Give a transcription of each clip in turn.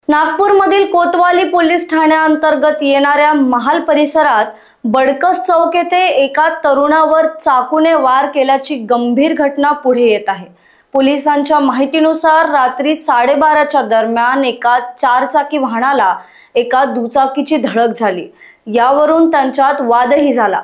नागपूरमधील कोतवाली पोलीस ठाण्याअंतर्गत येणाऱ्या महाल परिसरात बडकस चौक येथे एका तरुणावर चाकूने वार केल्याची गंभीर घटना पुढे येत आहे। पोलिसांच्या माहितीनुसार रात्री 12:30च्या दरम्यान एका चारचाकी वाहनाला एका दुचाकीची धडक झाली। यावरून त्यांच्यात वादही झाला।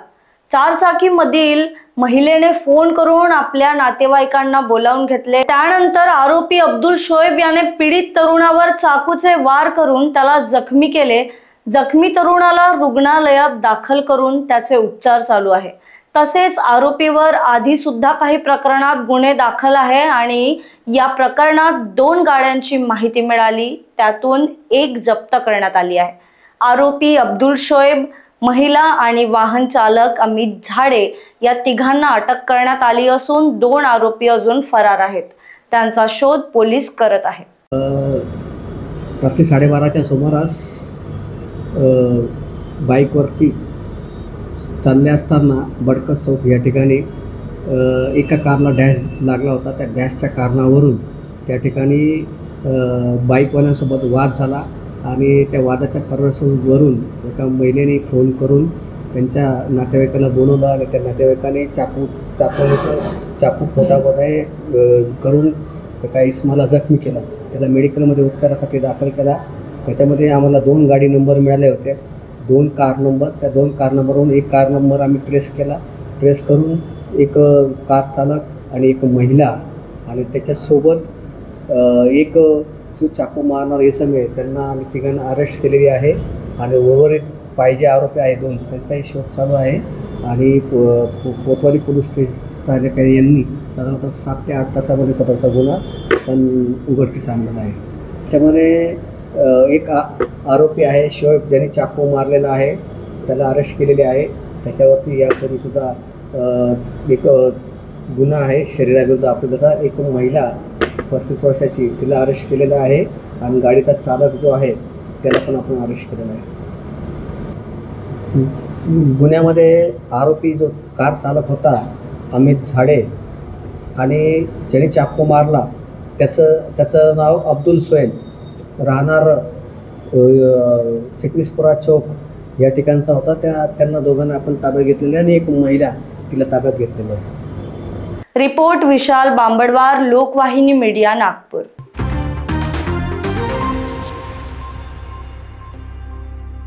चारचाकीमधील महिलेने फोन करून आपल्या नातेवाईकांना बोलावून घेतले। त्यानंतर आरोपी अब्दुल शोएब याने पीडित तरुणावर चाकूचे वार करून त्याला जखमी केले। जखमी तरुणाला रुग्णालयात दाखल करून त्याचे उपचार चालू आहे। तसेच आरोपीवर आधी सुद्धा काही प्रकरणात गुन्हे दाखल आहे आणि या प्रकरणात 2 गाड्यांची माहिती मिळाली, त्यातून एक जप्त करण्यात आली आहे। आरोपी अब्दुल शोएब, महिला आणि वाहन चालक अमित झाडे या तिघांना अटक करण्यात आली असून 2 आरोपी अजून फरार आहेत। त्यांचा शोध पोलीस करत आहेत। रात्री 12:30च्या सुमारास बाईकवरती चालले असताना बडकस चौक या ठिकाणी एका कारला डॅश लागला होता। त्या डॅशच्या कारणावरून त्या ठिकाणी बाईकवाल्यांसोबत वाद झाला आणि त्या वादाच्या पार्श्वभूमीवरून एका महिलेने फोन करून त्यांच्या नातेवाईकाला बोलवलं आणि त्या नातेवाईकाने चाकू पोटामध्ये करून एका इस्माला जखमी केला। त्याला मेडिकलमध्ये उपचारासाठी दाखल केला। त्याच्यामध्ये आम्हाला 2 गाडी नंबर मिळाले होते, 2 कार नंबर। त्या 2 कार नंबरवरून एक कार नंबर आम्ही ट्रेस केला। ट्रेस करून एक कार चालक आणि एक महिला आणि त्याच्यासोबत एक चाकू मारणार इसम आहे, त्यांना आम्ही तिघांना अरेस्ट केलेली आहे आणि उर्वरित पाहिजे आरोपी आहे 2, त्यांचाही शोध चालू आहे। आणि कोतवाली पोलीस स्टेशन यांनी साधारणतः 7 ते 8 तासामध्ये सदरचा गुन्हा पण उघडकीस आणलेला आहे। त्याच्यामध्ये एक आरोपी आहे शोएब, ज्यांनी चाकू मारलेला आहे, त्याला अरेस्ट केलेले आहे। त्याच्यावरती यापूर्वीसुद्धा एक गुन्हा आहे शरीराविरुद्ध अपराधाचा। एक महिला 35 वर्षाची, तिला अरेस्ट केलेला आहे आणि गाडीचा चालक जो आहे त्याला पण आपण अरेस्ट केलेला आहे। गुन्ह्यामध्ये आरोपी जो कार चालक होता अमित झाडे आणि ज्याने चाकू मारला त्याचं नाव अब्दुल शोएब, राहणार चिकलीसपुरा चौक या ठिकाणचा होता। त्यांना दोघांना आपण ताब्यात घेतलेले आणि एक महिला तिला ताब्यात घेतलेली आहे। रिपोर्ट विशाल बांबडवार, लोकवाहिनी मीडिया, नागपूर।